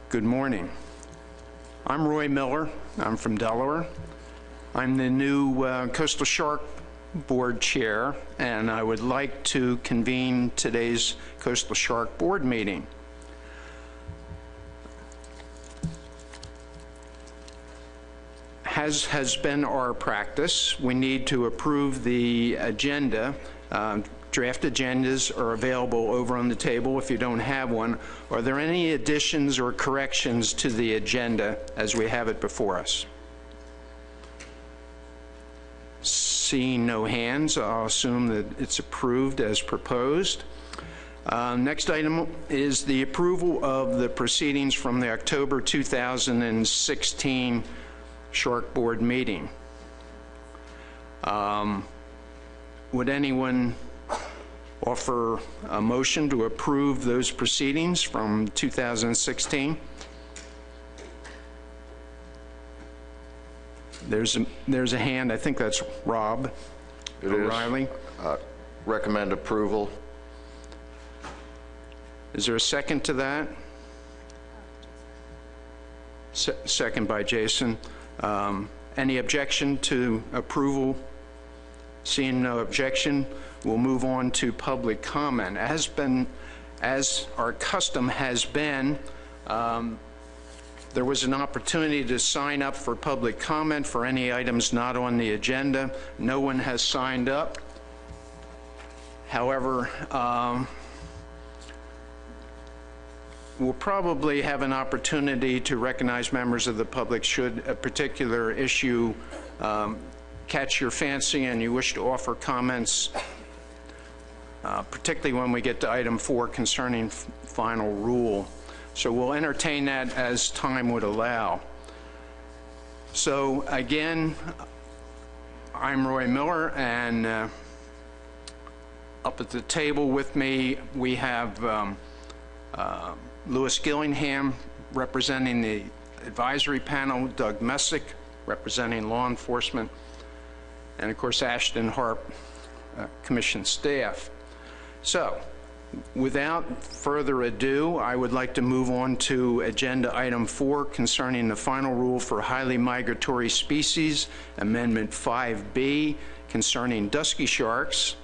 Good morning. I'm Roy Miller. I'm from Delaware. I'm the new Coastal Shark Board Chair, and I would like to convene today's Coastal Shark Board meeting. As has been our practice, we need to approve the agenda. Draft agendas are available over on the table if you don't have one. Are there any additions or corrections to the agenda as we have it before us? Seeing no hands, I'll assume that it's approved as proposed. Next item is the approval of the proceedings from the October 2016 Shark Board meeting. Would anyone offer a motion to approve those proceedings from 2016? There's a hand. I think that's Rob O'Reilly. Recommend approval. Is there a second to that? Second by Jason. Any objection to approval? Seeing no objection, we'll move on to public comment. As our custom has been, there was an opportunity to sign up for public comment for any items not on the agenda. No one has signed up. However, we'll probably have an opportunity to recognize members of the public should a particular issue catch your fancy and you wish to offer comments, particularly when we get to item 4 concerning final rule. So we'll entertain that as time would allow. So again, I'm Roy Miller, and up at the table with me we have Louis Gillingham representing the advisory panel, Doug Messick representing law enforcement, and of course Ashton Harp, commission staff. So without further ado, I would like to move on to agenda item 4 concerning the final rule for highly migratory species, amendment 5B concerning dusky sharks.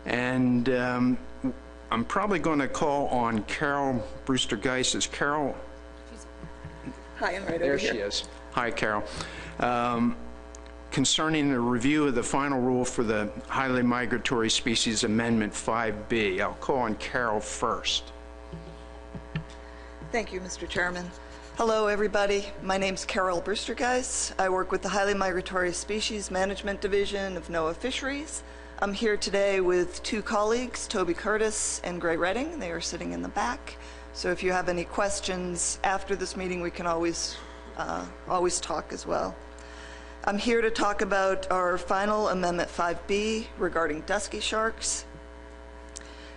And I'm probably going to call on Carol Brewster-Geis. Is Carol? Hi, I'm right there over here. There she is. Hi, Carol. Concerning the review of the final rule for the highly migratory species amendment 5B. I'll call on Carol first. Thank you, Mr. Chairman. Hello, everybody. My name's Carol Brewster-Geis. I work with the Highly Migratory Species Management Division of NOAA Fisheries. I'm here today with 2 colleagues, Toby Curtis and Gray Redding. They are sitting in the back. So if you have any questions after this meeting, we can always talk as well. I'm here to talk about our final Amendment 5B regarding dusky sharks.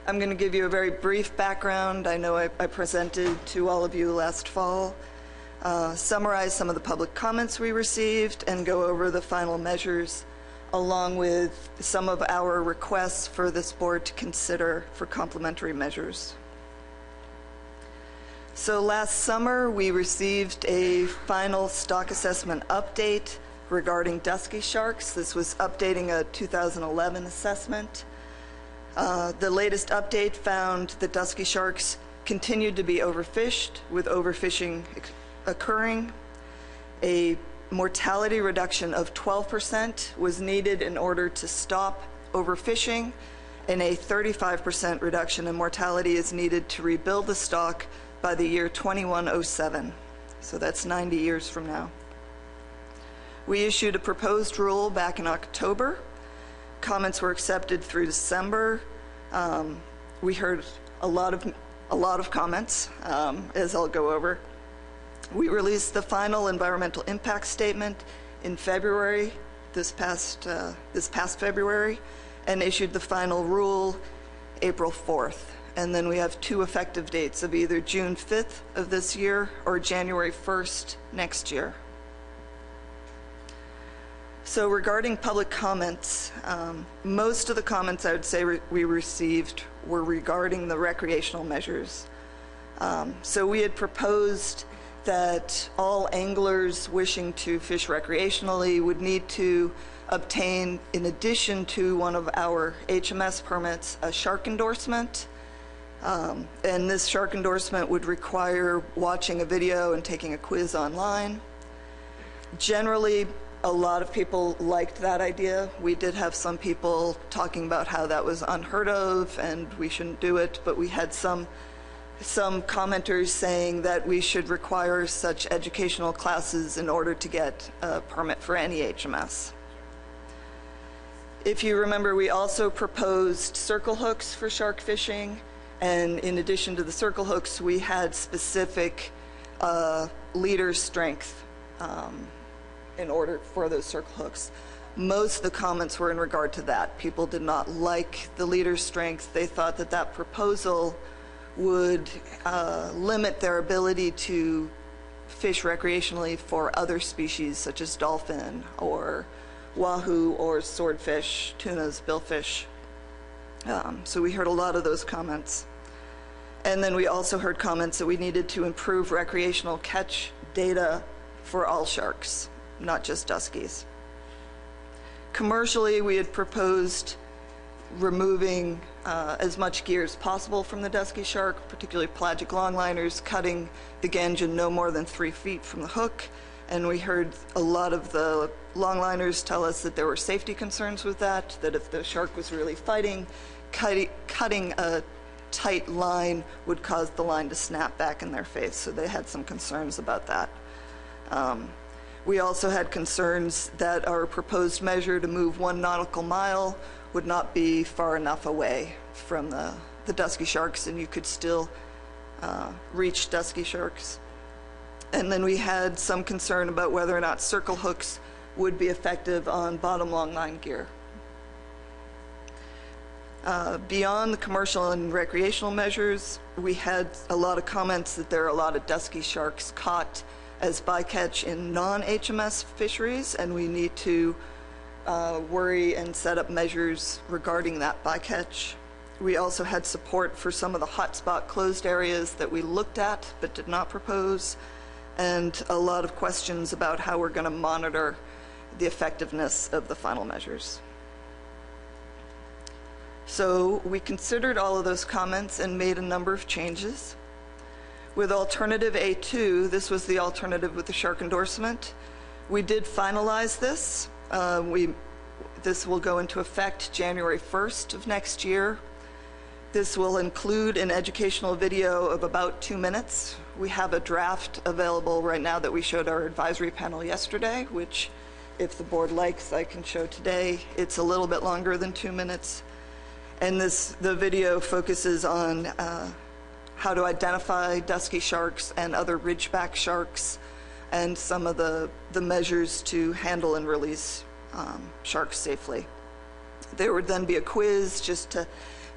I'm going to give you a very brief background. I know I presented to all of you last fall, summarize some of the public comments we received, and go over the final measures along with some of our requests for this board to consider for complementary measures. So last summer, we received a final stock assessment update regarding dusky sharks. This was updating a 2011 assessment. The latest update found that dusky sharks continued to be overfished, with overfishing occurring. A mortality reduction of 12% was needed in order to stop overfishing, and a 35% reduction in mortality is needed to rebuild the stock by the year 2107. So that's 90 years from now. We issued a proposed rule back in October. Comments were accepted through December. We heard a lot of comments, as I'll go over. We released the final environmental impact statement in February, this past February, and issued the final rule April 4th. And then we have 2 effective dates of either June 5th of this year or January 1st next year. So regarding public comments, most of the comments I would say we received were regarding the recreational measures. So we had proposed that all anglers wishing to fish recreationally would need to obtain, in addition to one of our HMS permits, a shark endorsement. And this shark endorsement would require watching a video and taking a quiz online. Generally, a lot of people liked that idea. We did have some people talking about how that was unheard of and we shouldn't do it, but we had some commenters saying that we should require such educational classes in order to get a permit for any HMS. If you remember, we also proposed circle hooks for shark fishing, and in addition to the circle hooks, we had specific leader strength in order for those circle hooks. Most of the comments were in regard to that. People did not like the leader strength. They thought that that proposal would limit their ability to fish recreationally for other species such as dolphin or wahoo or swordfish, tunas, billfish. So we heard a lot of those comments. And then we also heard comments that we needed to improve recreational catch data for all sharks, not just duskies. Commercially, we had proposed removing as much gear as possible from the dusky shark, particularly pelagic longliners, cutting the gangin no more than 3 feet from the hook. And we heard a lot of the longliners tell us that there were safety concerns with that if the shark was really fighting, cutting a tight line would cause the line to snap back in their face. So they had some concerns about that. We also had concerns that our proposed measure to move 1 nautical mile would not be far enough away from the dusky sharks, and you could still reach dusky sharks. And then we had some concern about whether or not circle hooks would be effective on bottom longline gear. Beyond the commercial and recreational measures, we had a lot of comments that there are a lot of dusky sharks caught as bycatch in non-HMS fisheries, and we need to worry and set up measures regarding that bycatch. We also had support for some of the hotspot closed areas that we looked at but did not propose, and a lot of questions about how we're going to monitor the effectiveness of the final measures. So we considered all of those comments and made a number of changes. With alternative A2, this was the alternative with the shark endorsement. We did finalize this. This will go into effect January 1st of next year. This will include an educational video of about 2 minutes. We have a draft available right now that we showed our advisory panel yesterday, which, if the board likes, I can show today. It's a little bit longer than 2 minutes. And the video focuses on how to identify dusky sharks and other ridgeback sharks, and some of the measures to handle and release sharks safely. There would then be a quiz just to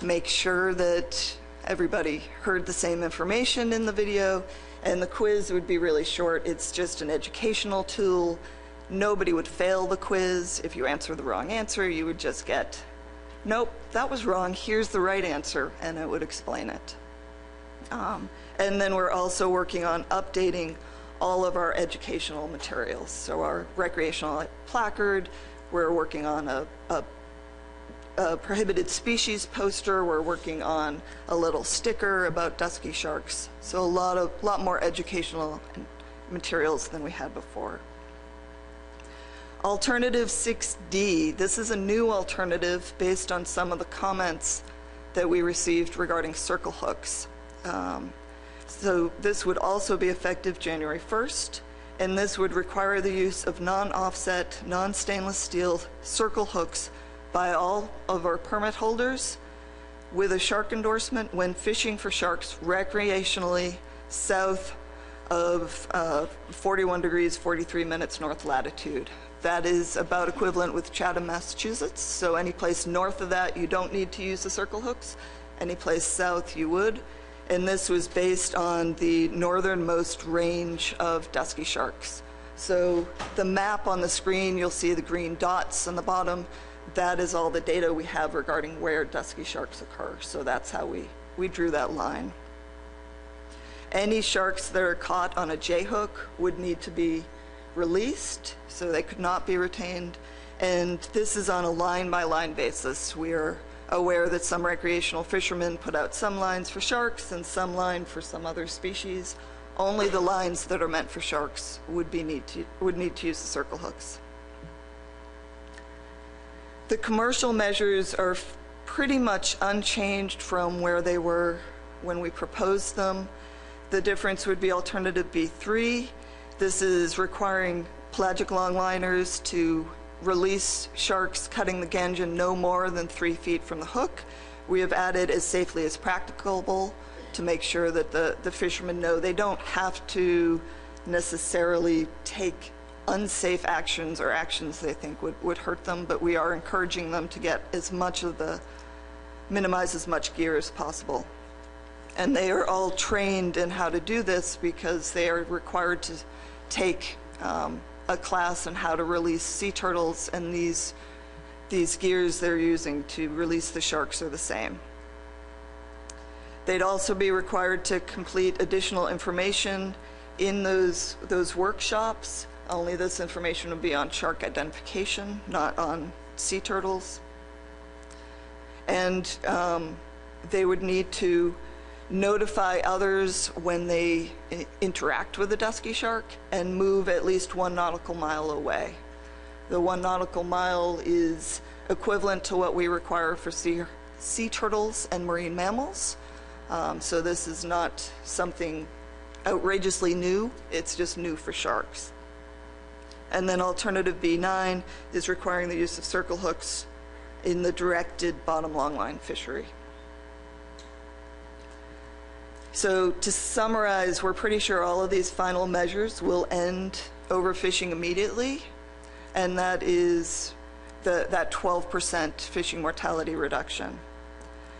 make sure that everybody heard the same information in the video, and the quiz would be really short. It's just an educational tool. Nobody would fail the quiz. If you answer the wrong answer, you would just get, nope, that was wrong, here's the right answer, and it would explain it. And then we're also working on updating all of our educational materials. So our recreational placard, we're working on a prohibited species poster, we're working on a little sticker about dusky sharks. So a lot more educational materials than we had before. Alternative 6D, this is a new alternative based on some of the comments that we received regarding circle hooks. So this would also be effective January 1st, and this would require the use of non-offset, non-stainless steel circle hooks by all of our permit holders with a shark endorsement when fishing for sharks recreationally south of 41 degrees 43 minutes north latitude. That is about equivalent with Chatham, Massachusetts. So any place north of that, you don't need to use the circle hooks. Any place south, you would. And this was based on the northernmost range of dusky sharks. So the map on the screen, you'll see the green dots on the bottom. That is all the data we have regarding where dusky sharks occur. So that's how we drew that line. Any sharks that are caught on a J-hook would need to be released, so they could not be retained. And this is on a line-by-line basis. We are aware that some recreational fishermen put out some lines for sharks and some line for some other species. Only the lines that are meant for sharks would need to use the circle hooks. The commercial measures are pretty much unchanged from where they were when we proposed them. The difference would be alternative B3. This is requiring pelagic longliners to release sharks cutting the gangin no more than 3 feet from the hook. We have added as safely as practicable to make sure that the fishermen know they don't have to necessarily take unsafe actions or actions they think would hurt them, but we are encouraging them to get minimize as much gear as possible. And they are all trained in how to do this because they are required to take a class on how to release sea turtles, and these gears they're using to release the sharks are the same. They'd also be required to complete additional information in those workshops. Only this information would be on shark identification, not on sea turtles. And they would need to notify others when they interact with a dusky shark and move at least 1 nautical mile away. The 1 nautical mile is equivalent to what we require for sea turtles and marine mammals. So this is not something outrageously new, it's just new for sharks. And then alternative B9 is requiring the use of circle hooks in the directed bottom longline fishery. So to summarize, we're pretty sure all of these final measures will end overfishing immediately, and that is that 12% fishing mortality reduction.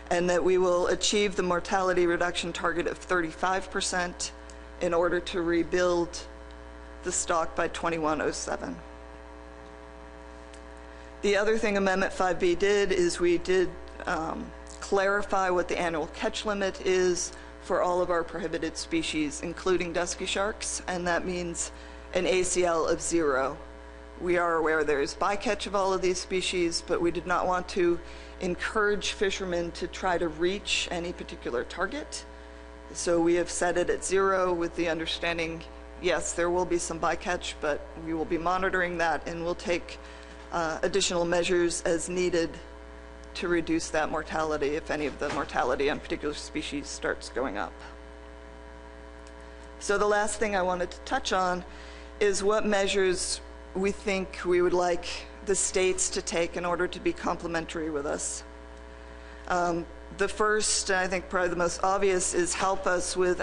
And that we will achieve the mortality reduction target of 35% in order to rebuild the stock by 2107. The other thing Amendment 5B did is we did clarify what the annual catch limit is for all of our prohibited species, including dusky sharks, and that means an ACL of 0. We are aware there's bycatch of all of these species, but we did not want to encourage fishermen to try to reach any particular target. So we have set it at 0 with the understanding, yes, there will be some bycatch, but we will be monitoring that and we'll take additional measures as needed to reduce that mortality if any of the mortality on particular species starts going up. So the last thing I wanted to touch on is what measures we think we would like the states to take in order to be complementary with us. The first, I think probably the most obvious, is help us with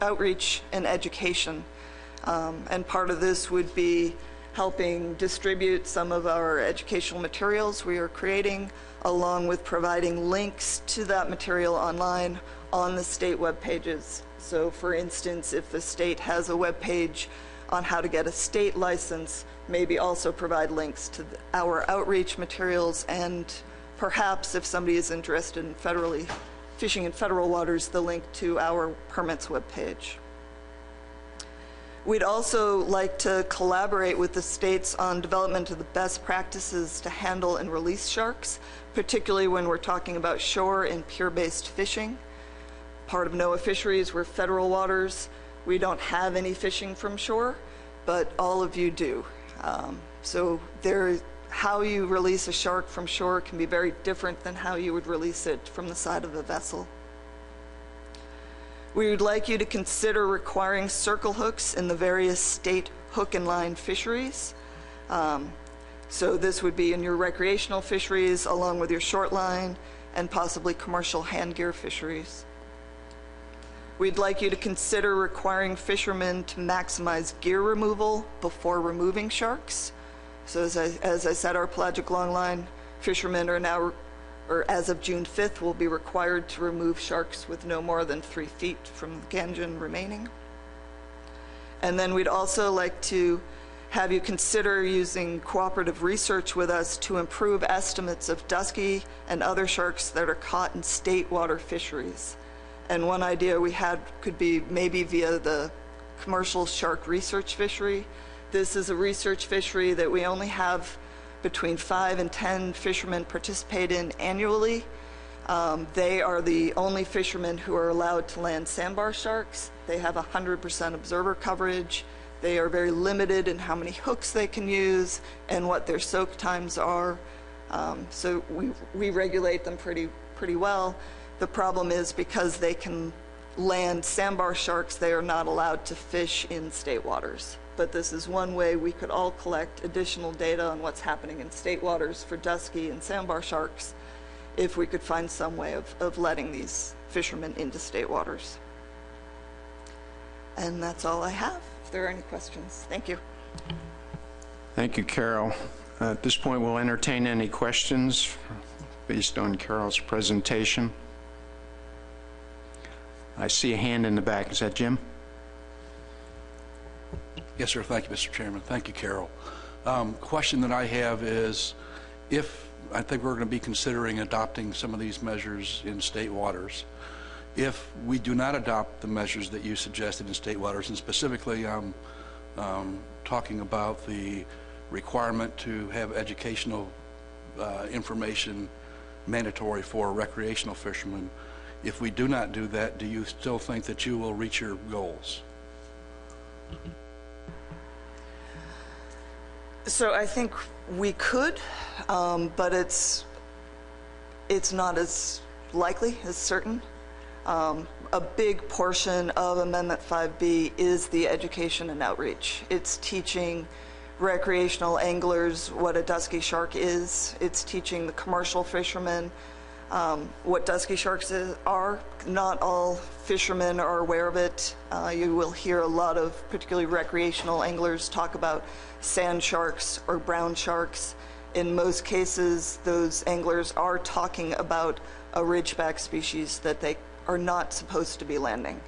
outreach and education. And part of this would be helping distribute some of our educational materials we are creating, along with providing links to that material online on the state web pages. So for instance, if the state has a web page on how to get a state license, maybe also provide links to our outreach materials, and perhaps if somebody is interested in fishing in federal waters, the link to our permits web page. We'd also like to collaborate with the states on development of the best practices to handle and release sharks, particularly when we're talking about shore and pier-based fishing. Part of NOAA fisheries, we're federal waters. We don't have any fishing from shore, but all of you do. So how you release a shark from shore can be very different than how you would release it from the side of a vessel. We would like you to consider requiring circle hooks in the various state hook and line fisheries. So this would be in your recreational fisheries along with your short line and possibly commercial hand gear fisheries. We'd like you to consider requiring fishermen to maximize gear removal before removing sharks. So as I said, our pelagic longline fishermen are now, or as of June 5th, will be required to remove sharks with no more than 3 feet from the gangin remaining. And then we'd also like to have you consider using cooperative research with us to improve estimates of dusky and other sharks that are caught in state water fisheries. And one idea we had could be maybe via the commercial shark research fishery. This is a research fishery that we only have between 5 and 10 fishermen participate in annually. They are the only fishermen who are allowed to land sandbar sharks. They have 100% observer coverage. They are very limited in how many hooks they can use and what their soak times are. So we regulate them pretty well. The problem is because they can land sandbar sharks, they are not allowed to fish in state waters. But this is one way we could all collect additional data on what's happening in state waters for dusky and sandbar sharks if we could find some way of letting these fishermen into state waters. And that's all I have. If there are any questions, thank you. Thank you, Carol. At this point, we'll entertain any questions based on Carol's presentation. I see a hand in the back. Is that Jim? Yes, sir. Thank you, Mr. Chairman. Thank you, Carol. Question that I have is, if I think we're going to be considering adopting some of these measures in state waters, if we do not adopt the measures that you suggested in state waters, and specifically I'm talking about the requirement to have educational information mandatory for recreational fishermen, if we do not do that, do you still think that you will reach your goals? So I think we could, but it's not as likely, as certain. A big portion of Amendment 5B is the education and outreach. It's teaching recreational anglers what a dusky shark is. It's teaching the commercial fishermen what dusky sharks are. Not all fishermen are aware of it. You will hear a lot of particularly recreational anglers talk about sand sharks or brown sharks. In most cases, those anglers are talking about a ridgeback species that they are not supposed to be landing.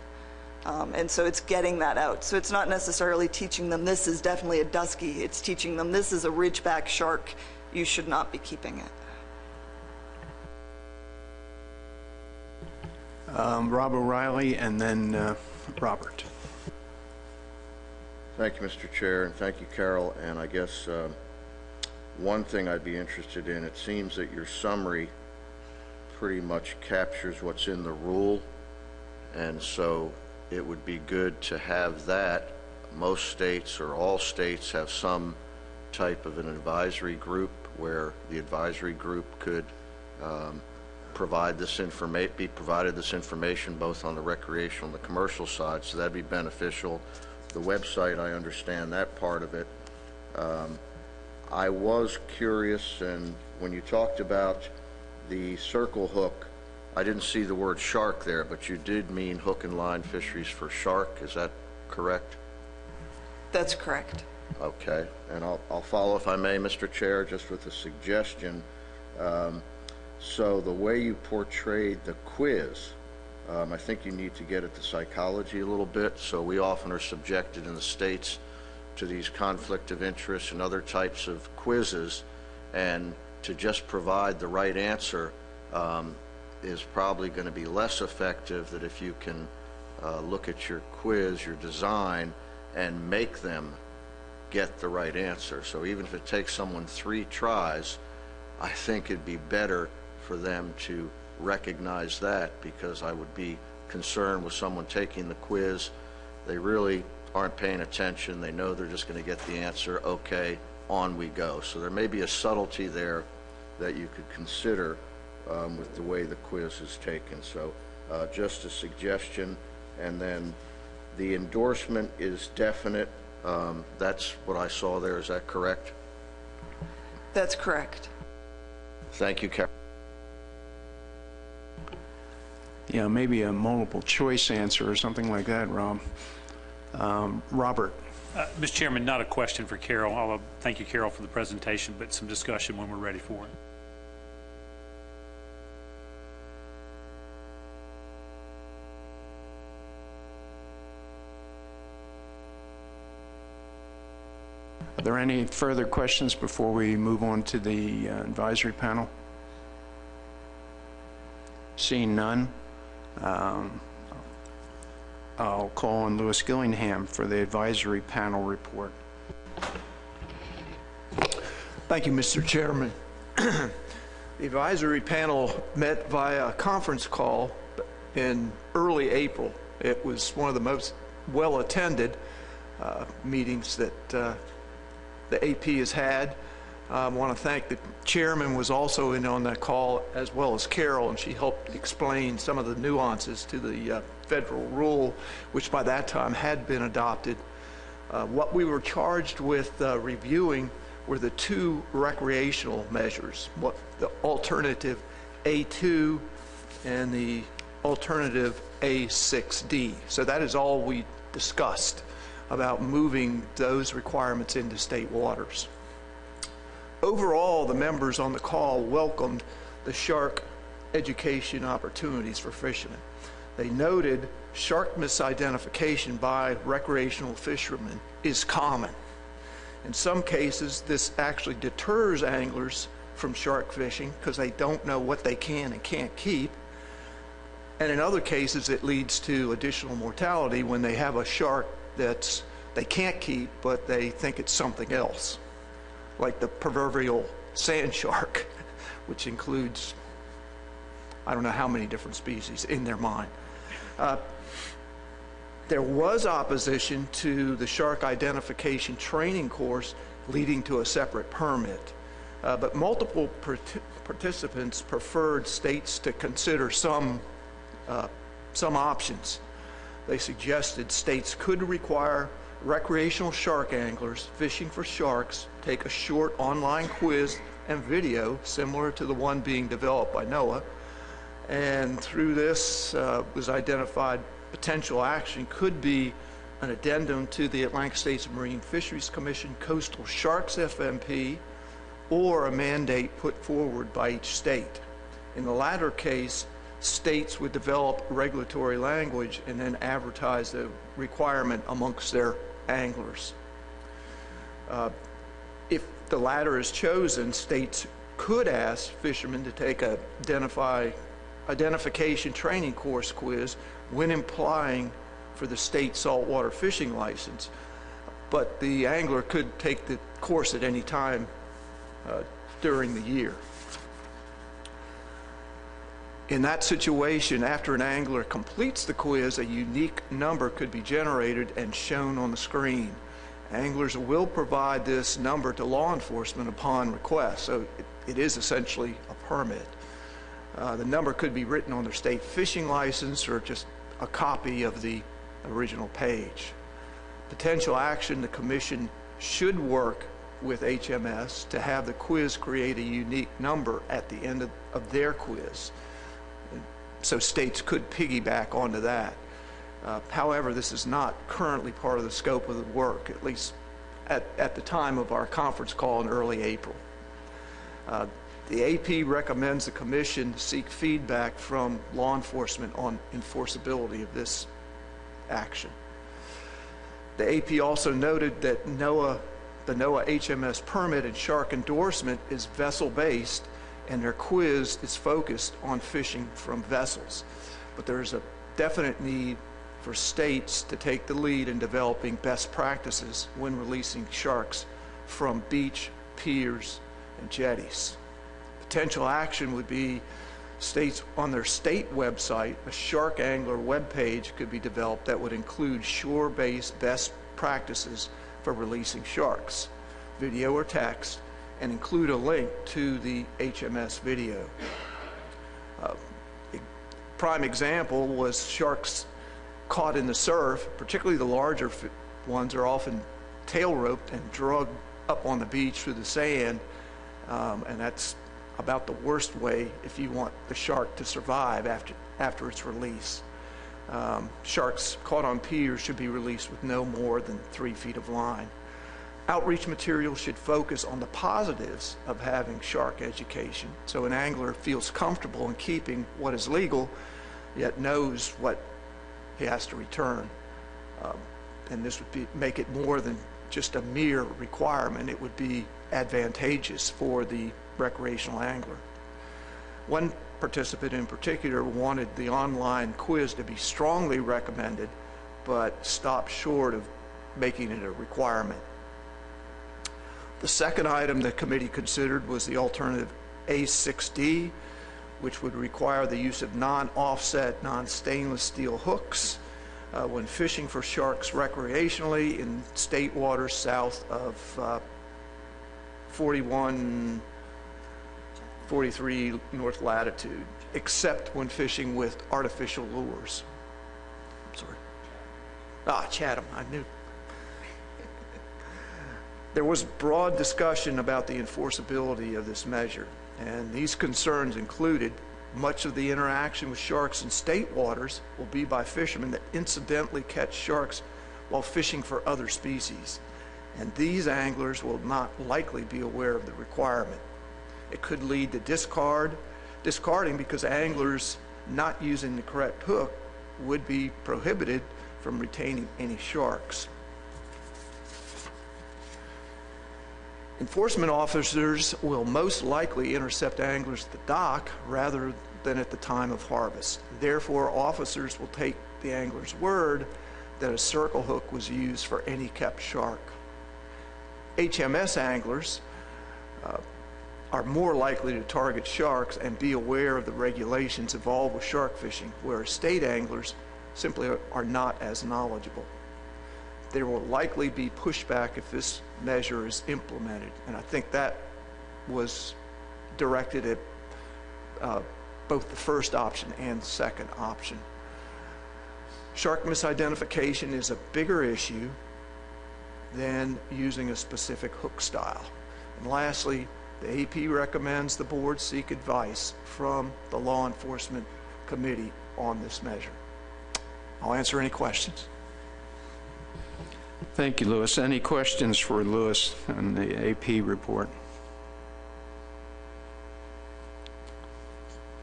And so it's getting that out. So it's not necessarily teaching them this is definitely a dusky. It's teaching them this is a ridgeback shark. You should not be keeping it. Rob O'Reilly and then Robert. Thank you, Mr. Chair, and thank you, Carol. And I guess one thing I'd be interested in, it seems that your summary pretty much captures what's in the rule, and so it would be good to have that. Most states or all states have some type of an advisory group where the advisory group could be provided this information both on the recreational and the commercial side, so that'd be beneficial. The website, I understand that part of it. I was curious, and when you talked about the circle hook, I didn't see the word shark there, but you did mean hook and line fisheries for shark. Is that correct? That's correct. Okay, and I'll follow, if I may, Mr. Chair, just with a suggestion. So the way you portrayed the quiz, I think you need to get at the psychology a little bit. So we often are subjected in the states to these conflict of interest and other types of quizzes, and to just provide the right answer is probably going to be less effective than if you can look at your quiz, your design, and make them get the right answer. So even if it takes someone 3 tries, I think it'd be better for them to recognize that, because I would be concerned with someone taking the quiz. They really aren't paying attention. They know they're just going to get the answer. Okay, on we go. So there may be a subtlety there that you could consider with the way the quiz is taken. So just a suggestion. And then the endorsement is definite. That's what I saw there. Is that correct? That's correct. Thank you, Carol. Yeah, maybe a multiple choice answer or something like that, Rob. Robert. Mr. Chairman, not a question for Carol, although thank you, Carol, for the presentation, but some discussion when we're ready for it. Are there any further questions before we move on to the advisory panel? Seeing none, I'll call on Louis Gillingham for the advisory panel report. Thank you, Mr. Chairman. The advisory panel met via conference call in early April. It was one of the most well-attended meetings that the AP has had. I want to thank the chairman was also in on that call, as well as Carol, and she helped explain some of the nuances to the federal rule, which by that time had been adopted. What we were charged with reviewing were the two recreational measures, the alternative A2 and the alternative A6D. So that is all we discussed about moving those requirements into state waters. Overall, the members on the call welcomed the shark education opportunities for fishermen. They noted shark misidentification by recreational fishermen is common. In some cases, this actually deters anglers from shark fishing because they don't know what they can and can't keep. And in other cases, it leads to additional mortality when they have a shark that they can't keep, but they think it's something else, like the proverbial sand shark, which includes, I don't know how many different species in their mind. There was opposition to the shark identification training course leading to a separate permit, but multiple participants preferred states to consider some options. They suggested states could require recreational shark anglers fishing for sharks take a short online quiz and video similar to the one being developed by NOAA, and through this was identified potential action could be an addendum to the Atlantic States Marine Fisheries Commission Coastal Sharks FMP, or a mandate put forward by each state. In the latter case, states would develop regulatory language and then advertise the requirement amongst their anglers. If the latter is chosen, states could ask fishermen to take a identification training course quiz when applying for the state saltwater fishing license, but the angler could take the course at any time during the year. In that situation, after an angler completes the quiz, a unique number could be generated and shown on the screen. Anglers will provide this number to law enforcement upon request, so it is essentially a permit. The number could be written on their state fishing license or just a copy of the original page. Potential action: the Commission should work with HMS to have the quiz create a unique number at the end of their quiz. So states could piggyback onto that. However, this is not currently part of the scope of the work, at least at the time of our conference call in early April. The AP recommends the Commission seek feedback from law enforcement on enforceability of this action. The AP also noted that the NOAA HMS permit and shark endorsement is vessel-based, and their quiz is focused on fishing from vessels. But there's a definite need for states to take the lead in developing best practices when releasing sharks from beach, piers, and jetties. Potential action would be states on their state website, a shark angler webpage could be developed that would include shore-based best practices for releasing sharks, video or text, and include a link to the HMS video. A prime example was sharks caught in the surf, particularly the larger ones, are often tail roped and dragged up on the beach through the sand, and that's about the worst way if you want the shark to survive after its release. Sharks caught on piers should be released with no more than 3 feet of line. Outreach material should focus on the positives of having shark education, so an angler feels comfortable in keeping what is legal, yet knows what he has to return. And this would make it more than just a mere requirement. It would be advantageous for the recreational angler. One participant in particular wanted the online quiz to be strongly recommended, but stopped short of making it a requirement. The second item the committee considered was the alternative A6D, which would require the use of non-offset, non-stainless steel hooks when fishing for sharks recreationally in state waters south of 4143 north latitude, except when fishing with artificial lures. I'm sorry. Chatham, I knew. There was broad discussion about the enforceability of this measure, and these concerns included much of the interaction with sharks in state waters will be by fishermen that incidentally catch sharks while fishing for other species, and these anglers will not likely be aware of the requirement. It could lead to discarding because anglers not using the correct hook would be prohibited from retaining any sharks. Enforcement officers will most likely intercept anglers at the dock rather than at the time of harvest. Therefore, officers will take the angler's word that a circle hook was used for any kept shark. HMS anglers are more likely to target sharks and be aware of the regulations involved with shark fishing, whereas state anglers simply are not as knowledgeable. There will likely be pushback if this measure is implemented, and I think that was directed at both the first option and the second option. Shark misidentification is a bigger issue than using a specific hook style. And lastly, the AP recommends the board seek advice from the Law Enforcement Committee on this measure. I'll answer any questions. Thank you, Louis. Any questions for Louis on the AP report?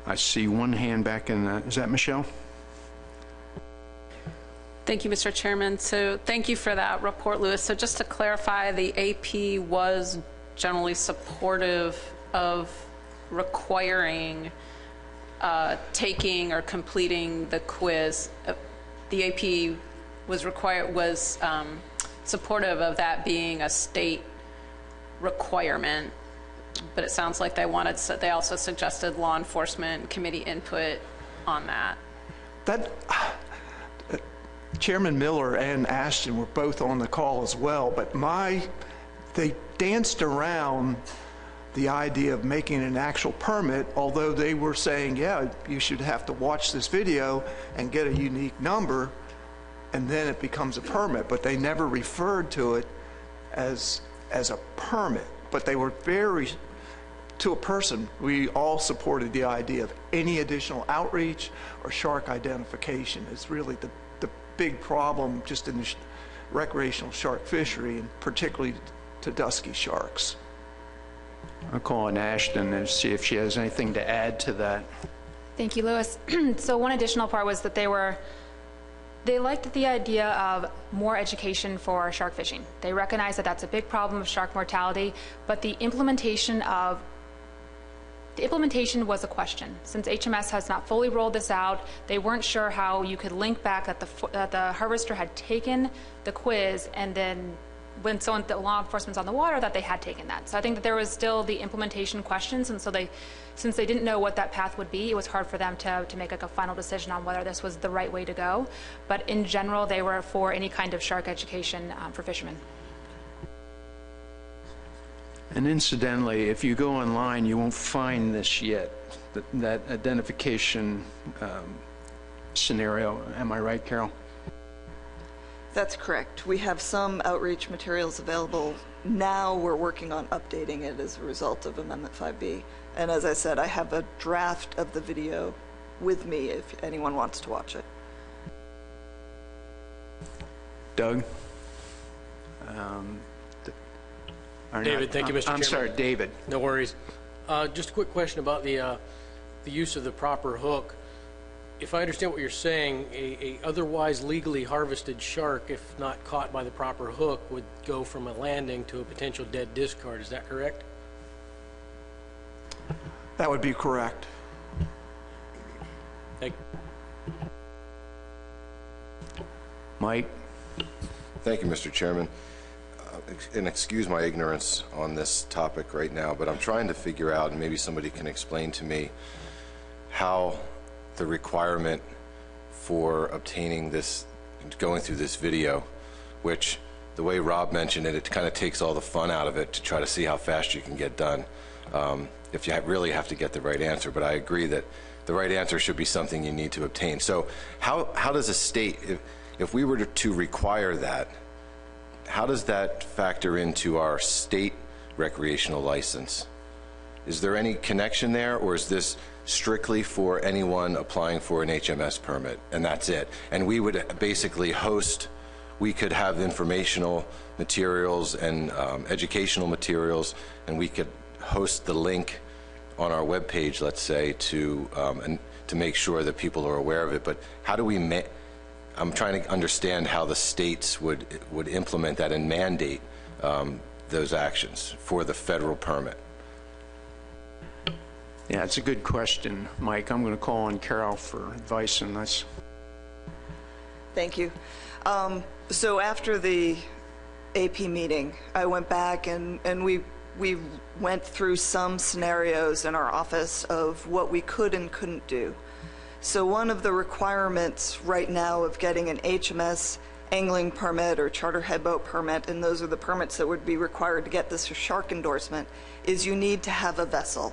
I see one hand back in the, is that Michelle? Thank you, Mr. Chairman. So thank you for that report, Louis. So just to clarify, the AP was generally supportive of requiring taking or completing the quiz. The AP was supportive of that being a state requirement, but it sounds like they also suggested law enforcement committee input on that. Chairman Miller and Ashton were both on the call as well, but they danced around the idea of making an actual permit, although they were saying, yeah, you should have to watch this video and get a unique number, and then it becomes a permit. But they never referred to it as a permit. But they were to a person, we all supported the idea of any additional outreach or shark identification. It's really the big problem just in the recreational shark fishery, and particularly to dusky sharks. I'll call on Ashton and see if she has anything to add to that. Thank you, Louis. So one additional part was that they liked the idea of more education for shark fishing. They recognize that that's a big problem of shark mortality, but the implementation was a question. Since HMS has not fully rolled this out, they weren't sure how you could link back that the harvester had taken the quiz, and then when the law enforcement's on the water, that they had taken that. So I think that there was still the implementation questions, and so since they didn't know what that path would be, it was hard for them to make a final decision on whether this was the right way to go. But in general, they were for any kind of shark education for fishermen. And incidentally, if you go online, you won't find this yet, that identification scenario. Am I right, Carol? That's correct. We have some outreach materials available. Now we're working on updating it as a result of Amendment 5B. And as I said, I have a draft of the video with me if anyone wants to watch it. Doug? David, thank you, Mr. Chairman. I'm sorry, David. No worries. Just a quick question about the use of the proper hook. If I understand what you're saying, a otherwise legally harvested shark, if not caught by the proper hook, would go from a landing to a potential dead discard. Is that correct? That would be correct. Thank Mike? Thank you, Mr. Chairman. And excuse my ignorance on this topic right now, but I'm trying to figure out, and maybe somebody can explain to me, how the requirement for obtaining this, going through this video, which the way Rob mentioned it, it kind of takes all the fun out of it to try to see how fast you can get done, if you really have to get the right answer. But I agree that the right answer should be something you need to obtain. So how does a state, if we were to require that, how does that factor into our state recreational license? Is there any connection there, or is this strictly for anyone applying for an HMS permit, and that's it? And we would basically host, we could have informational materials and educational materials, and we could host the link on our webpage, let's say, to make sure that people are aware of it. But how do we I'm trying to understand how the states would implement that and mandate those actions for the federal permit. Yeah, it's a good question, Mike. I'm going to call on Carol for advice on this. Thank you. So after the AP meeting, I went back and we went through some scenarios in our office of what we could and couldn't do. So one of the requirements right now of getting an HMS angling permit or charter headboat permit, and those are the permits that would be required to get this shark endorsement, is you need to have a vessel.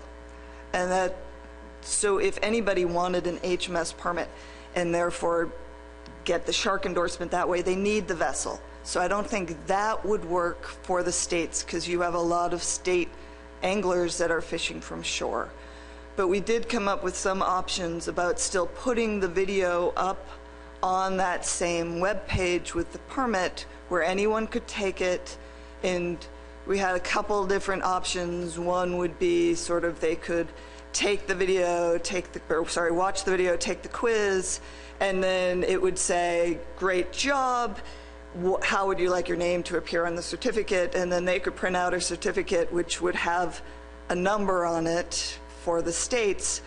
And so if anybody wanted an HMS permit and therefore get the shark endorsement that way, they need the vessel. So I don't think that would work for the states, because you have a lot of state anglers that are fishing from shore. But we did come up with some options about still putting the video up on that same web page with the permit, where anyone could take it. And we had a couple different options. One would be sort of they could take the video, watch the video, take the quiz, and then it would say, "Great job. How would you like your name to appear on the certificate?" And then they could print out a certificate which would have a number on it for the states,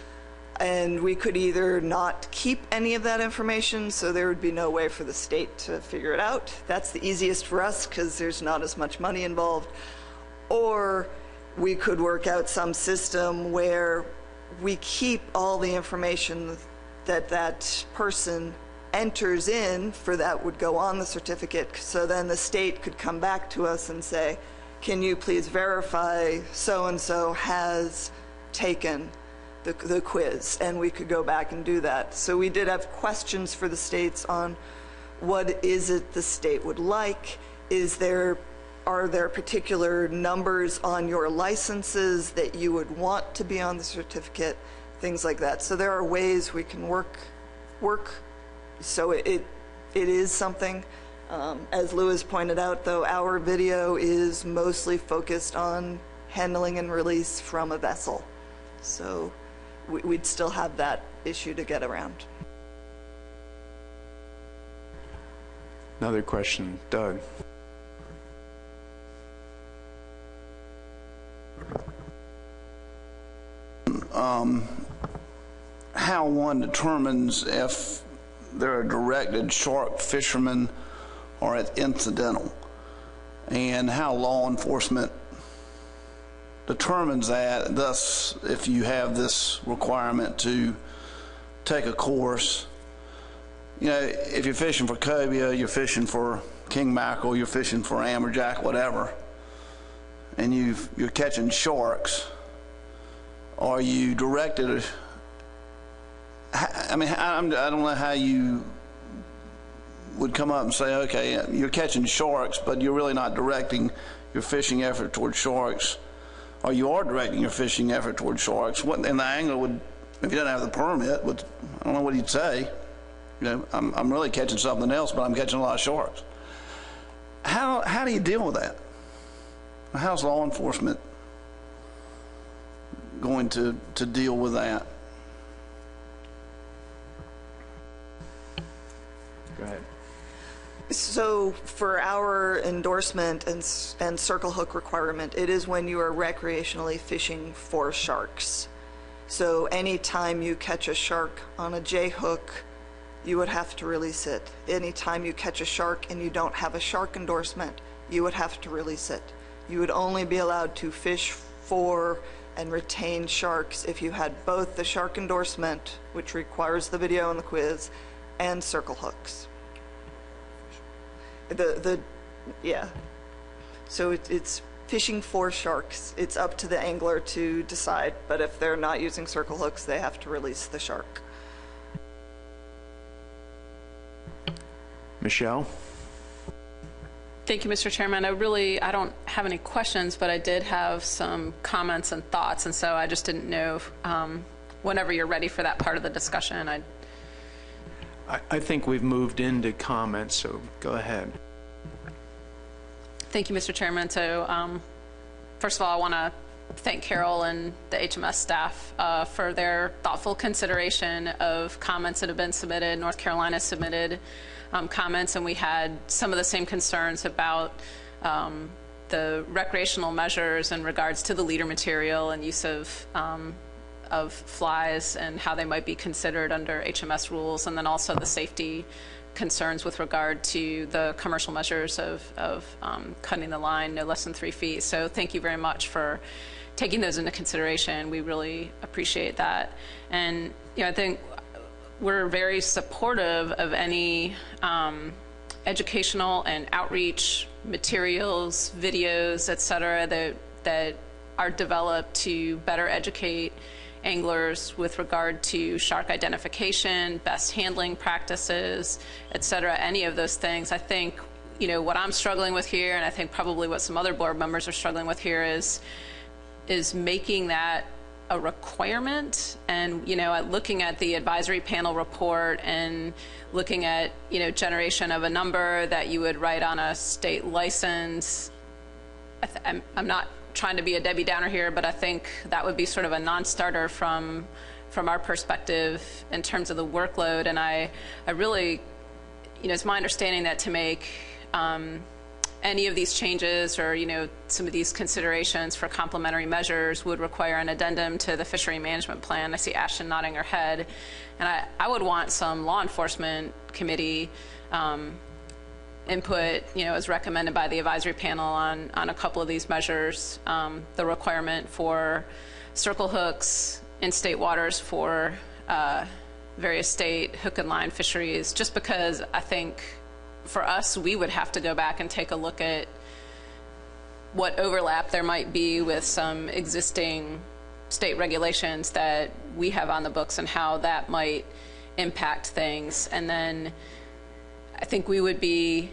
and we could either not keep any of that information, so there would be no way for the state to figure it out. That's the easiest for us because there's not as much money involved. Or we could work out some system where we keep all the information that that person enters in for that would go on the certificate, so then the state could come back to us and say, "Can you please verify so-and-so has taken the quiz?" And we could go back and do that. So we did have questions for the states on what is it the state would like. Are there particular numbers on your licenses that you would want to be on the certificate? Things like that. So there are ways we can work. So it is something. As Louis pointed out, though, our video is mostly focused on handling and release from a vessel. So we'd still have that issue to get around. Another question, Doug. How one determines if they're a directed shark fisherman or it's incidental, and how law enforcement determines that. Thus, if you have this requirement to take a course, you know, if you're fishing for cobia, you're fishing for king mackerel, you're fishing for amberjack, whatever, and you're catching sharks, are you directed? I mean, I don't know how you would come up and say, okay, you're catching sharks, but you're really not directing your fishing effort towards sharks, or you are directing your fishing effort towards sharks. And the angler would, if he doesn't have the permit, I don't know what he'd say. You know, I'm really catching something else, but I'm catching a lot of sharks. How do you deal with that? How's law enforcement going to deal with that? Go ahead. So for our endorsement and circle hook requirement, it is when you are recreationally fishing for sharks. So anytime you catch a shark on a J hook, you would have to release it. Anytime you catch a shark and you don't have a shark endorsement, you would have to release it. You would only be allowed to fish for and retain sharks if you had both the shark endorsement, which requires the video and the quiz, and circle hooks. Yeah. So it's fishing for sharks. It's up to the angler to decide, but if they're not using circle hooks, they have to release the shark. Michelle? Thank you, Mr. Chairman. I don't have any questions, but I did have some comments and thoughts, and so I just didn't know whenever you're ready for that part of the discussion. I think we've moved into comments, so go ahead. Thank you, Mr. Chairman. So first of all, I want to thank Carol and the HMS staff for their thoughtful consideration of comments that have been submitted. North Carolina submitted comments, and we had some of the same concerns about the recreational measures in regards to the leader material and use of flies and how they might be considered under HMS rules, and then also the safety concerns with regard to the commercial measures of cutting the line no less than 3 feet. So thank you very much for taking those into consideration. We really appreciate that. And I think we're very supportive of any educational and outreach materials, videos, et cetera, that are developed to better educate anglers with regard to shark identification, best handling practices, et cetera, any of those things. I think, what I'm struggling with here, and I think probably what some other board members are struggling with here is making that a requirement. And, looking at the advisory panel report and looking at, generation of a number that you would write on a state license, I'm not trying to be a Debbie Downer here, but I think that would be sort of a non-starter from our perspective in terms of the workload. And I really, it's my understanding that to make any of these changes or, some of these considerations for complementary measures would require an addendum to the fishery management plan. I see Ashton nodding her head. And I would want some law enforcement committee input, as recommended by the advisory panel on a couple of these measures. The requirement for circle hooks in state waters for various state hook and line fisheries, just because I think for us, we would have to go back and take a look at what overlap there might be with some existing state regulations that we have on the books and how that might impact things. And then I think we would be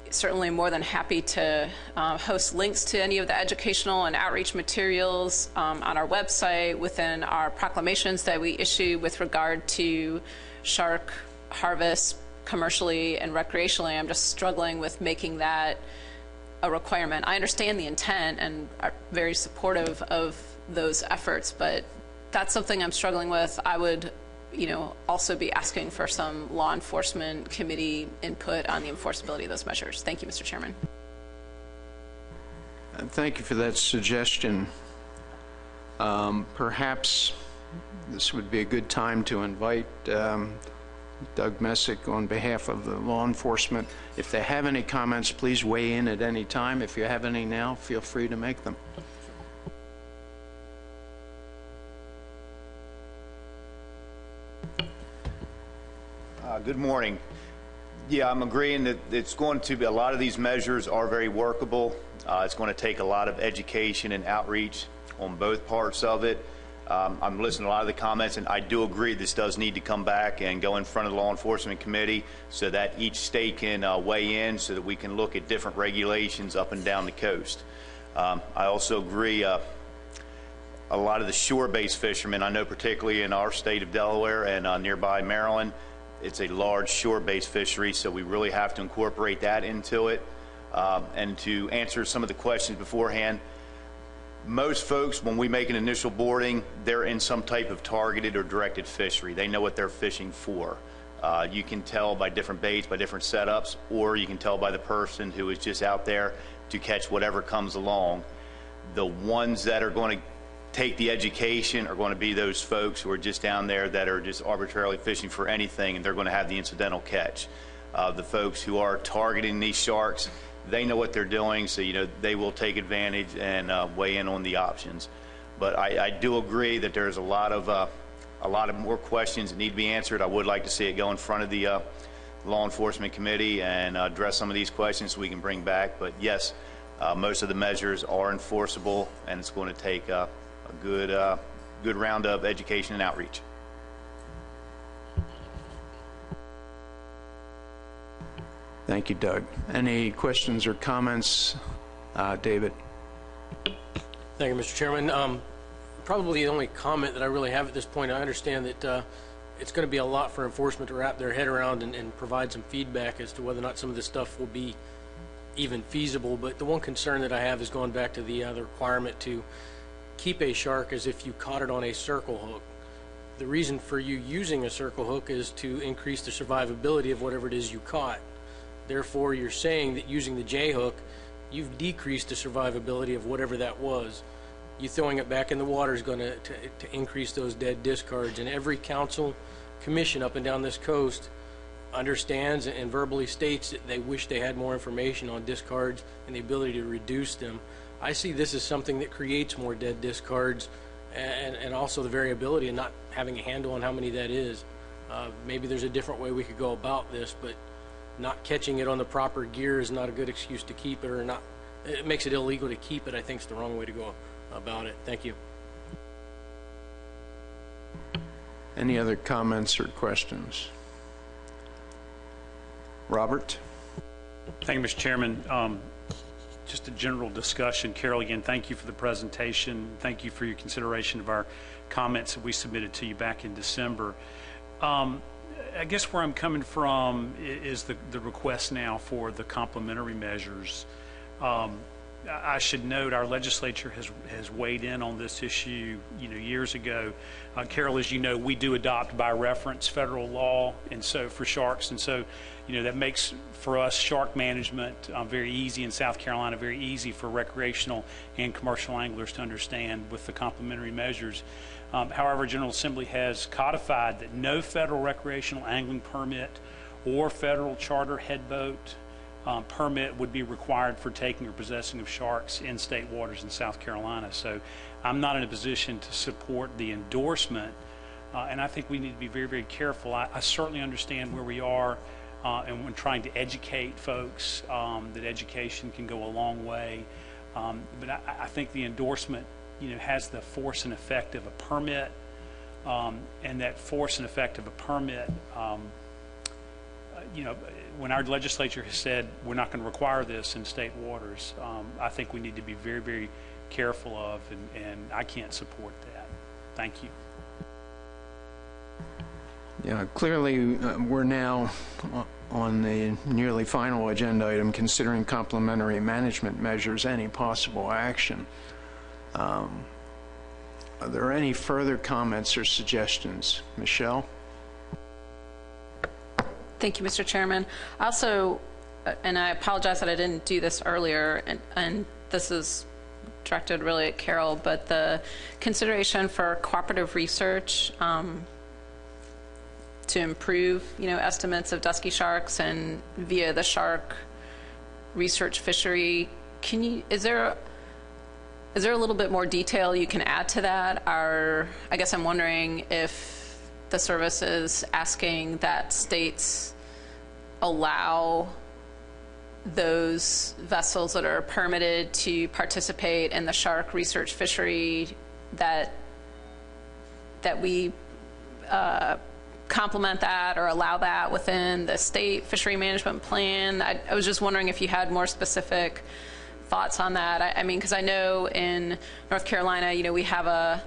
certainly more than happy to host links to any of the educational and outreach materials on our website, within our proclamations that we issue with regard to shark harvest commercially and recreationally. I'm just struggling with making that a requirement. I understand the intent and are very supportive of those efforts, but that's something I'm struggling with. I would also be asking for some law enforcement committee input on the enforceability of those measures. Thank you, Mr. Chairman. Thank you for that suggestion. Perhaps this would be a good time to invite Doug Messick on behalf of the law enforcement. If they have any comments, please weigh in at any time. If you have any now, feel free to make them. Good morning. Yeah, I'm agreeing that it's going to be, a lot of these measures are very workable. It's going to take a lot of education and outreach on both parts of it. I'm listening to a lot of the comments, and I do agree this does need to come back and go in front of the law enforcement committee so that each state can weigh in, so that we can look at different regulations up and down the coast. I also agree a lot of the shore-based fishermen, I know particularly in our state of Delaware and nearby Maryland, it's a large shore-based fishery, so we really have to incorporate that into it. And to answer some of the questions beforehand, most folks, when we make an initial boarding, they're in some type of targeted or directed fishery. They know what they're fishing for. You can tell by different baits, by different setups, or you can tell by the person who is just out there to catch whatever comes along. The ones that are going to take the education are going to be those folks who are just down there that are just arbitrarily fishing for anything, and they're going to have the incidental catch. The folks who are targeting these sharks, they know what they're doing, so they will take advantage and weigh in on the options. But I do agree that there's a lot of more questions that need to be answered. I would like to see it go in front of the Law Enforcement Committee and address some of these questions so we can bring back. But yes, most of the measures are enforceable, and it's going to take a good round of education and outreach. Thank you, Doug. Any questions or comments? David? Thank you, Mr. Chairman. Probably the only comment that I really have at this point, I understand that it's going to be a lot for enforcement to wrap their head around and provide some feedback as to whether or not some of this stuff will be even feasible. But the one concern that I have is going back to the requirement to keep a shark as if you caught it on a circle hook. The reason for you using a circle hook is to increase the survivability of whatever it is you caught. Therefore, you're saying that using the J hook, you've decreased the survivability of whatever that was. You throwing it back in the water is going to increase those dead discards. And every council commission up and down this coast understands and verbally states that they wish they had more information on discards and the ability to reduce them. I see this as something that creates more dead discards and also the variability and not having a handle on how many that is. Maybe there's a different way we could go about this, but not catching it on the proper gear is not a good excuse to keep it, or not. It makes it illegal to keep it. I think it's the wrong way to go about it. Thank you. Any other comments or questions? Robert? Thank you, Mr. Chairman. Just a general discussion. Carol, again, thank you for the presentation. Thank you for your consideration of our comments that we submitted to you back in December. I guess where I'm coming from is the request now for the complementary measures. I should note our legislature has weighed in on this issue, years ago. Carol, as you know, we do adopt by reference federal law, and so for sharks, and so that makes for us shark management very easy in South Carolina, very easy for recreational and commercial anglers to understand with the complementary measures. However, General Assembly has codified that no federal recreational angling permit or federal charter headboat permit would be required for taking or possessing of sharks in state waters in South Carolina. So I'm not in a position to support the endorsement, and I think we need to be very, very careful. I certainly understand where we are, and when trying to educate folks, that education can go a long way. But I think the endorsement has the force and effect of a permit, and that force and effect of a permit, when our legislature has said we're not going to require this in state waters, I think we need to be very, very careful of, and I can't support that. Thank you. Yeah, clearly we're now on the nearly final agenda item, considering complementary management measures, any possible action. Are there any further comments or suggestions? Michelle? Thank you, Mr. Chairman. Also, and I apologize that I didn't do this earlier, and this is directed really at Carol, but the consideration for cooperative research to improve, estimates of dusky sharks and via the shark research fishery. Is there a little bit more detail you can add to that? I guess I'm wondering if the service is asking that states allow those vessels that are permitted to participate in the shark research fishery, that we complement that or allow that within the state fishery management plan. I was just wondering if you had more specific thoughts on that. I mean, because I know in North Carolina, we have a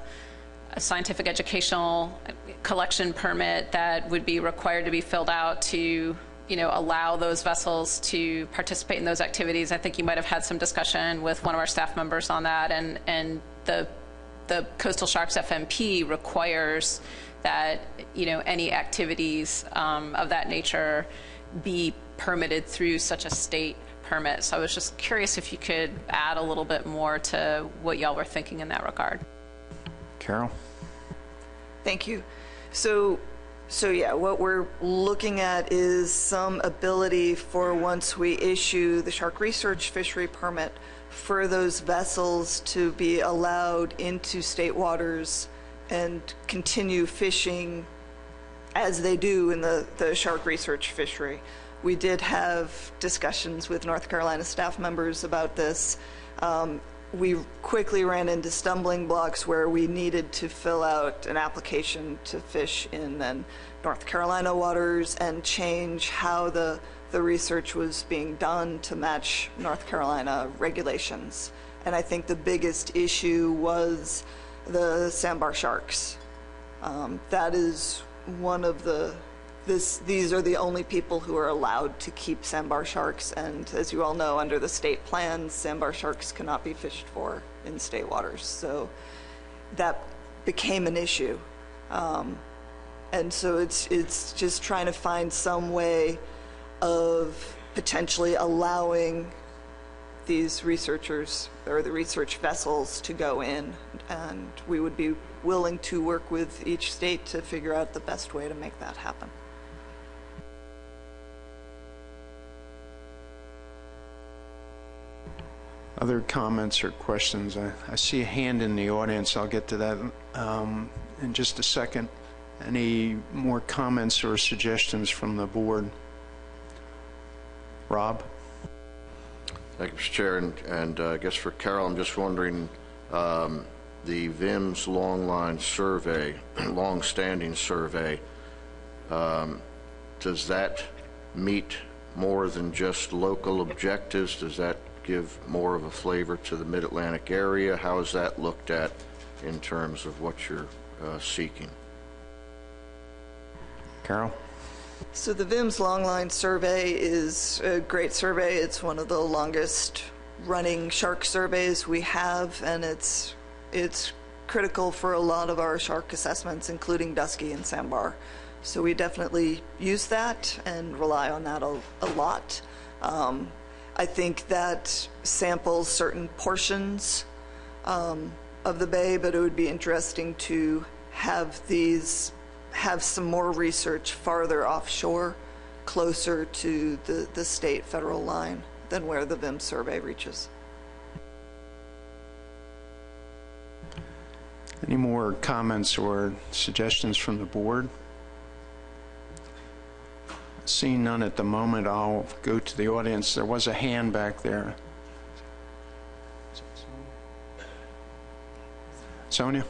scientific educational collection permit that would be required to be filled out to allow those vessels to participate in those activities. I think you might have had some discussion with one of our staff members on that, and the Coastal Sharks FMP requires that any activities of that nature be permitted through such a state permit. So I was just curious if you could add a little bit more to what y'all were thinking in that regard. Carol? Thank you. So yeah, what we're looking at is some ability for, once we issue the shark research fishery permit, for those vessels to be allowed into state waters and continue fishing as they do in the shark research fishery. We did have discussions with North Carolina staff members about this. We quickly ran into stumbling blocks where we needed to fill out an application to fish in then North Carolina waters and change how the research was being done to match North Carolina regulations. And I think the biggest issue was the sandbar sharks. That is one of these are the only people who are allowed to keep sandbar sharks, and as you all know, under the state plans, sandbar sharks cannot be fished for in state waters. So that became an issue. And so it's just trying to find some way of potentially allowing these researchers or the research vessels to go in, and we would be willing to work with each state to figure out the best way to make that happen. Other comments or questions? I see a hand in the audience. I'll get to that in just a second. Any more comments or suggestions from the board? Rob? Thank you, Mr. Chair. And I guess for Carol, I'm just wondering, the VIMS long-line survey, long-standing survey, does that meet more than just local objectives? Does that give more of a flavor to the Mid-Atlantic area? How is that looked at in terms of what you're seeking? Carol? So the VIMS Longline Survey is a great survey. It's one of the longest running shark surveys we have, and it's critical for a lot of our shark assessments, including dusky and sandbar. So we definitely use that and rely on that a lot. I think that samples certain portions of the bay, but it would be interesting to have some more research farther offshore, closer to the state federal line than where the VIM survey reaches. Any more comments or suggestions from the board? Seeing none at the moment, I'll go to the audience. There was a hand back there. Sonia?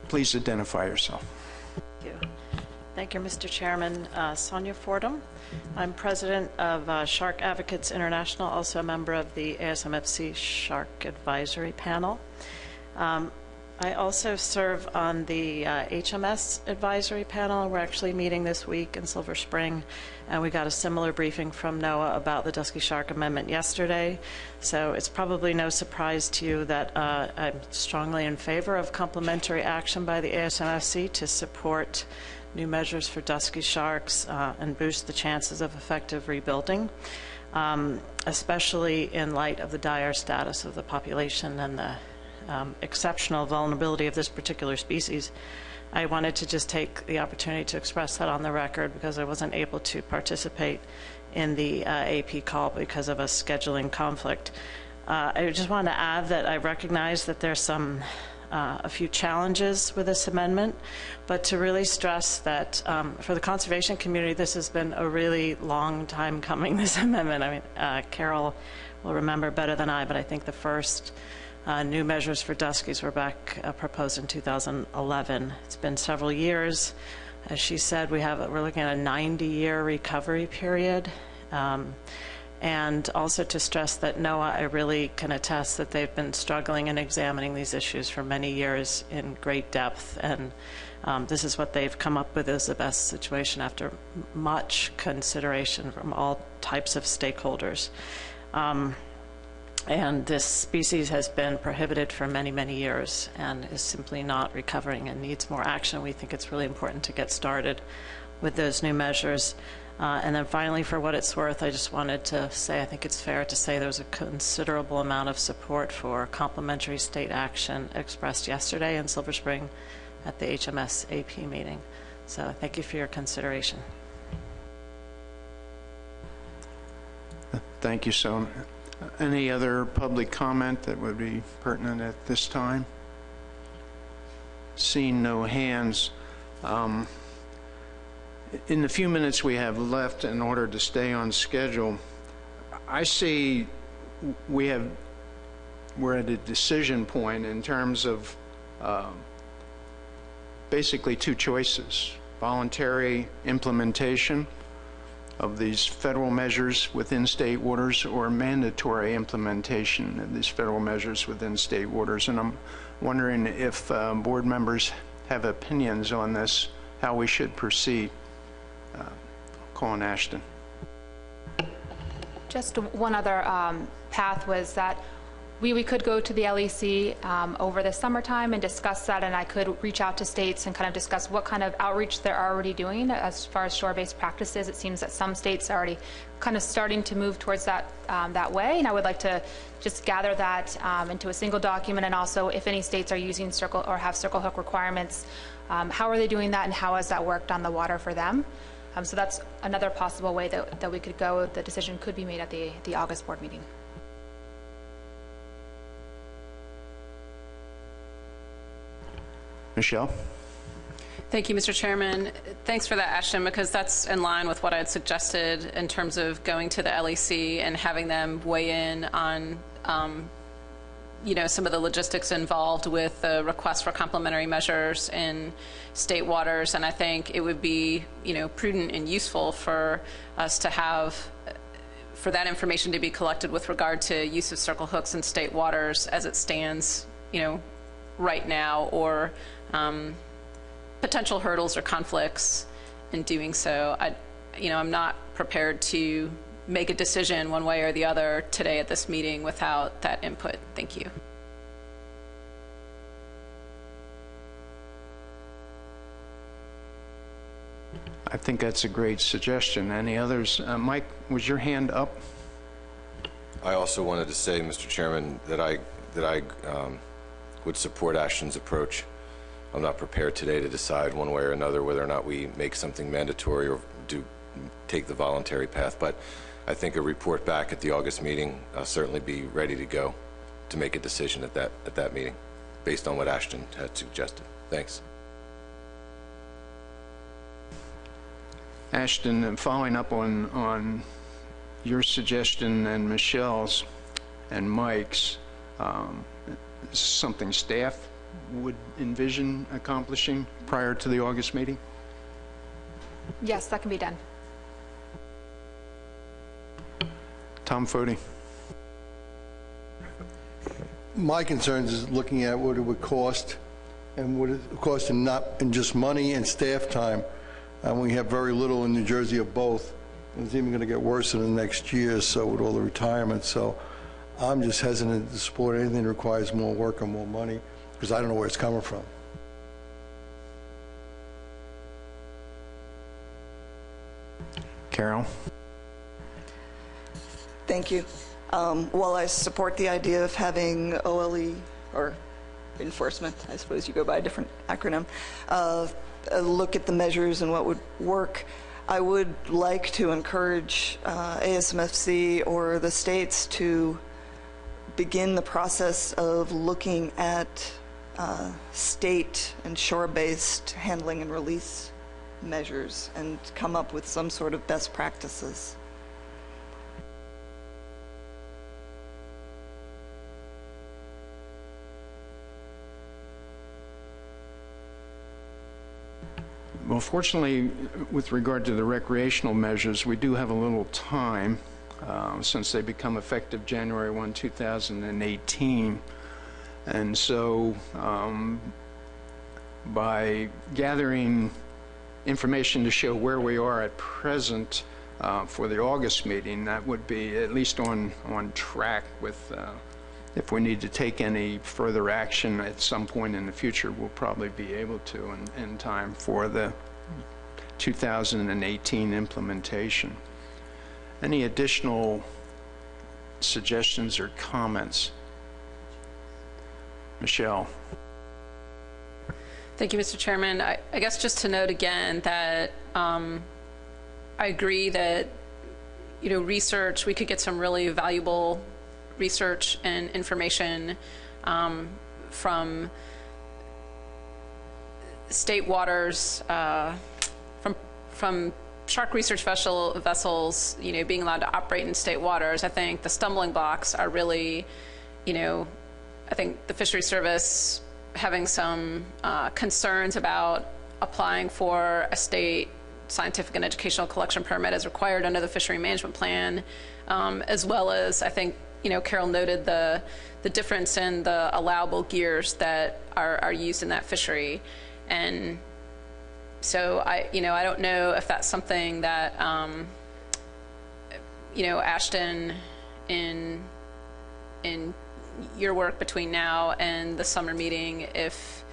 Please identify yourself. Thank you. Thank you, Mr. Chairman. Sonia Fordham. I'm president of Shark Advocates International, also a member of the ASMFC Shark Advisory Panel. I also serve on the HMS Advisory Panel. We're actually meeting this week in Silver Spring, and we got a similar briefing from NOAA about the Dusky Shark Amendment yesterday. So it's probably no surprise to you that I'm strongly in favor of complementary action by the ASMFC to support new measures for dusky sharks and boost the chances of effective rebuilding, especially in light of the dire status of the population and the exceptional vulnerability of this particular species. I wanted to just take the opportunity to express that on the record because I wasn't able to participate in the AP call because of a scheduling conflict. I just want to add that I recognize that there's a few challenges with this amendment, but to really stress that for the conservation community, this has been a really long time coming, this amendment. I mean, Carol will remember better than I, but I think the first new measures for duskies were back proposed in 2011. It's been several years. As she said, we're looking at a 90-year recovery period. And also to stress that NOAA, I really can attest that they've been struggling and examining these issues for many years in great depth. And this is what they've come up with as the best situation after much consideration from all types of stakeholders. And this species has been prohibited for many, many years and is simply not recovering and needs more action. We think it's really important to get started with those new measures. And then finally, for what it's worth, I just wanted to say, I think it's fair to say there was a considerable amount of support for complementary state action expressed yesterday in Silver Spring at the HMS AP meeting. So thank you for your consideration. Thank you, so. Any other public comment that would be pertinent at this time? Seeing no hands, in the few minutes we have left, in order to stay on schedule, I see we're at a decision point in terms of basically two choices: voluntary implementation of these federal measures within state waters, or mandatory implementation of these federal measures within state waters. And I'm wondering if board members have opinions on this, how we should proceed. Colin Ashton. Just one other path was that we could go to the LEC over the summertime and discuss that, and I could reach out to states and kind of discuss what kind of outreach they're already doing as far as shore-based practices. It seems that some states are already kind of starting to move towards that that way, and I would like to just gather that into a single document, and also if any states are using circle or have circle hook requirements, how are they doing that, and how has that worked on the water for them? So that's another possible way that we could go. The decision could be made at the August board meeting. Michelle? Thank you, Mr. Chairman. Thanks for that, Ashton, because that's in line with what I had suggested in terms of going to the LEC and having them weigh in on some of the logistics involved with the request for complementary measures in state waters. And I think it would be, prudent and useful for us to have, for that information to be collected with regard to use of circle hooks in state waters as it stands, right now, or potential hurdles or conflicts in doing so. I'm not prepared to make a decision one way or the other today at this meeting without that input. Thank you. I think that's a great suggestion. Any others? Mike, was your hand up? I also wanted to say, Mr. Chairman, that I would support Ashton's approach. I'm not prepared today to decide one way or another whether or not we make something mandatory or take the voluntary path, but I think a report back at the August meeting, I'll certainly be ready to go to make a decision at that meeting based on what Ashton had suggested. Thanks. Ashton, following up on your suggestion and Michelle's and Mike's, is this something staff would envision accomplishing prior to the August meeting? Yes, that can be done. Tom Foti. My concerns is looking at what it would cost, and what it would cost in just money and staff time. And we have very little in New Jersey of both. And it's even going to get worse in the next year, so with all the retirement. So I'm just hesitant to support anything that requires more work and more money, because I don't know where it's coming from. Carol? Thank you. While I support the idea of having OLE, or enforcement, I suppose you go by a different acronym, look at the measures and what would work, I would like to encourage ASMFC or the states to begin the process of looking at state and shore-based handling and release measures and come up with some sort of best practices. Well, fortunately, with regard to the recreational measures, we do have a little time since they become effective January 1, 2018. And so by gathering information to show where we are at present for the August meeting, that would be at least on track with if we need to take any further action at some point in the future, we'll probably be able to in time for the 2018 implementation. Any additional suggestions or comments? Michelle. Thank you, Mr. Chairman. I guess just to note again that I agree that, research, we could get some really valuable research and information from state waters, from shark research vessels, being allowed to operate in state waters. I think the stumbling blocks are really, I think the Fisheries Service having some concerns about applying for a state scientific and educational collection permit as required under the fishery management plan, as well as, I think, Carol noted the difference in the allowable gears that are used in that fishery. And so I don't know if that's something that, Ashton, in your work between now and the summer meeting, if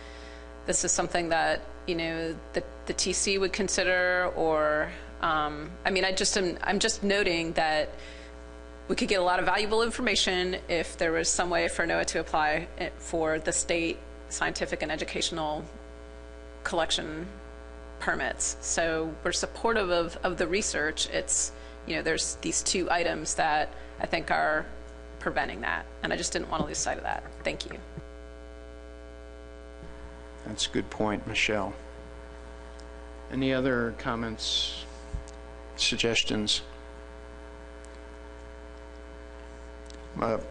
this is something that, the TC would consider, or, I'm just noting that we could get a lot of valuable information if there was some way for NOAA to apply it for the state scientific and educational collection permits. So we're supportive of the research. It's, there's these two items that I think are preventing that, and I just didn't want to lose sight of that. Thank you. That's a good point, Michelle. Any other comments, suggestions?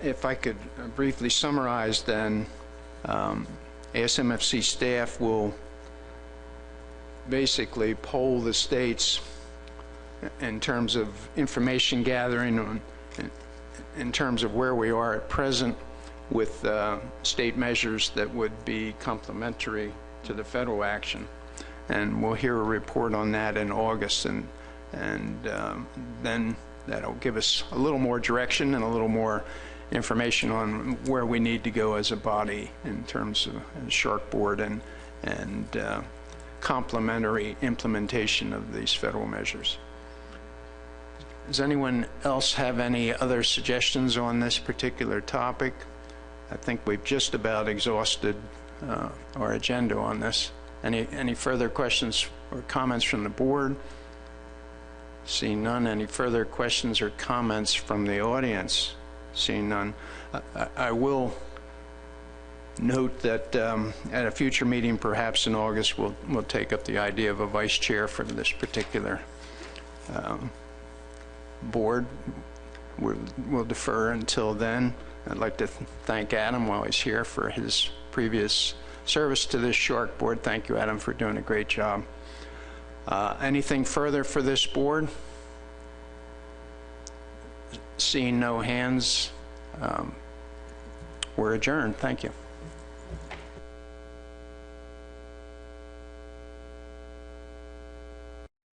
If I could briefly summarize, then ASMFC staff will basically poll the states in terms of information gathering, in terms of where we are at present with state measures that would be complementary to the federal action. And we'll hear a report on that in August, and then that'll give us a little more direction and a little more information on where we need to go as a body in terms of the Shark Board and complementary implementation of these federal measures. Does anyone else have any other suggestions on this particular topic? I think we've just about exhausted our agenda on this. Any further questions or comments from the board? Seeing none. Any further questions or comments from the audience? Seeing none. I will note that at a future meeting, perhaps in August, we'll take up the idea of a vice chair for this particular board. We'll defer until then. I'd like to thank Adam while he's here for his previous service to this Shark Board. Thank you, Adam, for doing a great job. Anything further for this board? Seeing no hands, we're adjourned. Thank you.